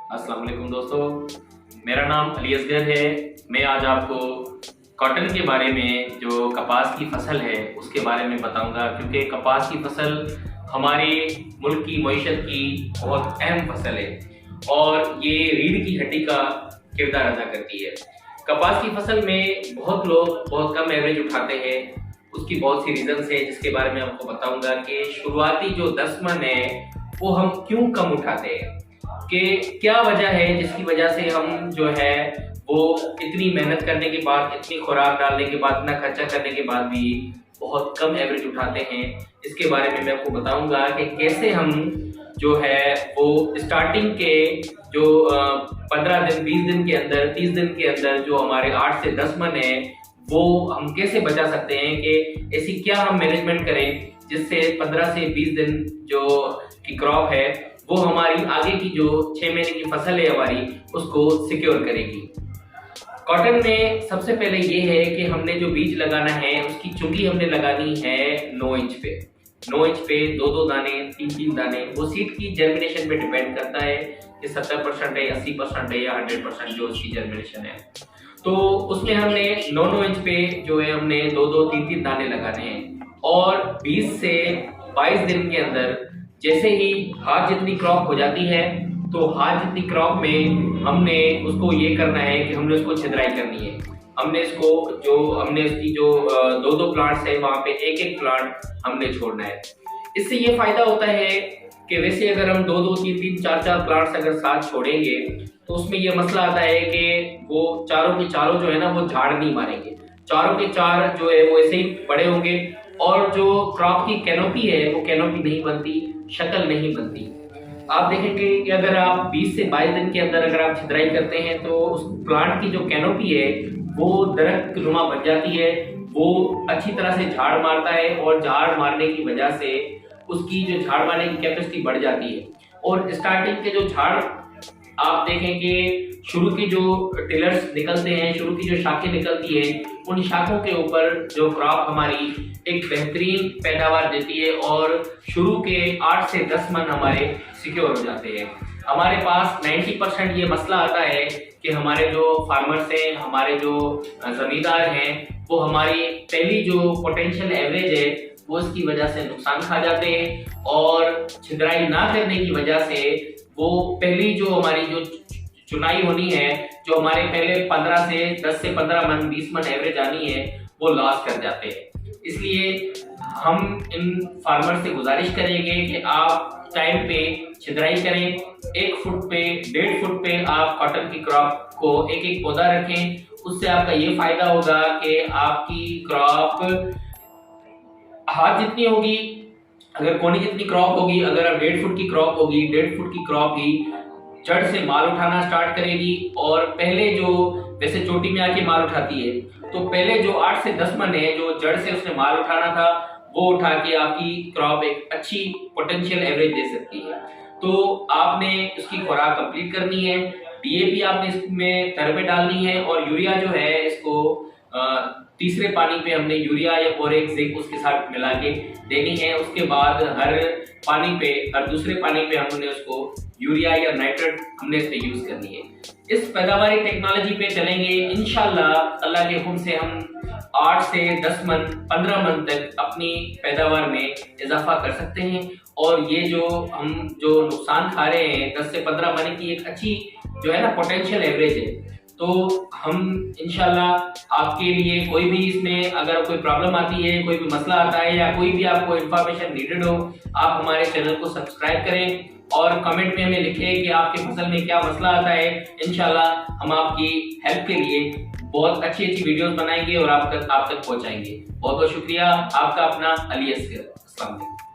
अस्सलाम वालेकुम दोस्तों, मेरा नाम अली असगर है। मैं आज आपको कॉटन के बारे में, जो कपास की फसल है, उसके बारे में बताऊंगा, क्योंकि कपास की फसल हमारे मुल्क की मईशत की बहुत अहम फसल है और ये रीढ़ की हड्डी का किरदार अदा करती है। कपास की फसल में बहुत लोग बहुत कम एवरेज उठाते हैं। उसकी बहुत सी रीजंस है जिसके बारे में आपको बताऊंगा कि शुरुआती जो 10 मन है वो हम क्यों कम उठाते हैं, कि क्या वजह है जिसकी वजह से हम जो है वो इतनी मेहनत करने के बाद, इतनी खुराक डालने के बाद, इतना खर्चा करने के बाद भी बहुत कम एवरेज उठाते हैं। इसके बारे में मैं आपको बताऊंगा कि कैसे हम जो है वो स्टार्टिंग के जो 15 दिन, 20 दिन के अंदर, 30 दिन के अंदर जो हमारे 8 से 10 मन है वो हम कैसे बचा सकते हैं, कि ऐसी क्या हम मैनेजमेंट करें जिससे 15 से 20 दिन जो की क्रॉप है वो हमारी आगे की जो 6 महीने की फसल है हमारी, उसको सिक्योर करेगी। कॉटन में सबसे पहले ये है कि हमने जो बीज लगाना है उसकी चुंगी हमने लगानी है 9 इंच पे। 9 इंच पे 2-2 दाने, 3-3 दाने। वो सीड की जर्मिनेशन पे डिपेंड करता है कि 70% है, 80% है या 100% जो उसकी जर्मिनेशन है। तो उसमें हमने 9-9 इंच पे जो है हमने 2-2, 3-3 दाने लगाने हैं और 20 से 22 दिन के अंदर जैसे ही हाथ जितनी क्रॉप हो जाती है, तो हाथ जितनी क्रॉप में हमने उसको ये करना है कि हमने उसको छिद्राई करनी है। हमने इसकी जो 2-2 प्लांट्स है वहां पे एक-एक प्लांट हमने छोड़ना है। इससे ये फायदा होता है कि वैसे अगर हम 2-2, 3-3, 4-4 प्लांट्स अगर साथ छोड़ेंगे तो उसमें ये मसला आता है कि वो चारों के चारों जो है ना वो झाड़ नहीं मारेंगे। चारों के चार जो है वो ऐसे ही बड़े होंगे और जो क्रॉप की कैनोपी है वो कैनोपी नहीं बनती, शक्ल नहीं बनती। आप देखेंगे कि अगर आप 20 से 22 दिन के अंदर अगर आप छिद्राई करते हैं तो उस प्लांट की जो कैनोपी है वो दरख्त नुमा बन जाती है, वो अच्छी तरह से झाड़ मारता है और झाड़ मारने की वजह से उसकी जो झाड़ मारने की कैपेसिटी बढ़ जाती है। और स्टार्टिंग के जो झाड़ आप देखें कि शुरू की जो टिलर्स निकलते हैं, शुरू की जो शाखें निकलती है, उन शाखों के ऊपर जो क्रॉप हमारी एक बेहतरीन पैदावार देती है और शुरू के 8 से 10 मन हमारे सिक्योर हो जाते हैं। हमारे पास 90% ये मसला आता है कि हमारे जो फार्मर्स हैं, हमारे जो जमींदार हैं, वो हमारी पहली जो पोटेंशियल एवरेज है वो इसकी वजह से नुकसान खा जाते हैं और छिद्राई ना करने की वजह से वो पहली जो हमारी जो चुनाई होनी है, जो हमारे पहले 15 से 10 से 15 मन, 20 मन एवरेज आनी है, वो लॉस कर जाते हैं। इसलिए हम इन फार्मर से गुजारिश करेंगे कि आप टाइम पे छिद्राई करें। 1 फुट पे, 1.5 फुट पे आप कॉटन की क्रॉप को एक-एक पौधा रखें। उससे आपका ये फायदा होगा कि आपकी क्रॉप हाथ जितनी होगी, अगर कोनी जितनी क्रॉप होगी, अगर अब 1.5 फुट की क्रॉप होगी, 1.5 फुट की क्रॉप ही जड़ से माल उठाना स्टार्ट करेगी। और पहले जो वैसे चोटी में आके माल उठाती है, तो पहले जो 8 से 10 मन है जो जड़ से उसने माल उठाना था वो उठा के आपकी क्रॉप एक अच्छी पोटेंशियल एवरेज दे सकती है। तो आपने उसकी खुराक कंप्लीट करनी है। डीएपी आपने इसमें तर पे डालनी है और यूरिया जो है इसको तीसरे पानी पे हमने यूरिया या बोरेक जिंक उसके साथ मिला के देनी है। उसके बाद हर पानी पे, हर दूसरे पानी पे हमने उसको यूरिया या नाइट्रेट हमने इस पे यूज करनी है। इस पैदावारी टेक्नोलॉजी पे चलेंगे इंशाल्लाह, अल्लाह के हुक्म से हम 8 से 10 मन, 15 मन तक अपनी पैदावार में इजाफा कर सकते हैं। और ये जो हम जो नुकसान खा रहे हैं 10 से 15 मन की एक अच्छी जो है ना पोटेंशियल एवरेज है। तो हम इंशाल्लाह आपके लिए कोई भी इसमें अगर कोई प्रॉब्लम आती है, कोई भी मसला आता है या कोई भी आपको इंफॉर्मेशन नीडेड हो, आप हमारे चैनल को सब्सक्राइब करें और कमेंट में हमें लिखें कि आपकी फसल में क्या मसला आता है। इंशाल्लाह हम आपकी हेल्प के लिए बहुत अच्छी वीडियोस बनाएंगे और आप तक पहुंचाएंगे। बहुत बहुत शुक्रिया। आपका अपना अली असगर। अस्सलाम वालेकुम।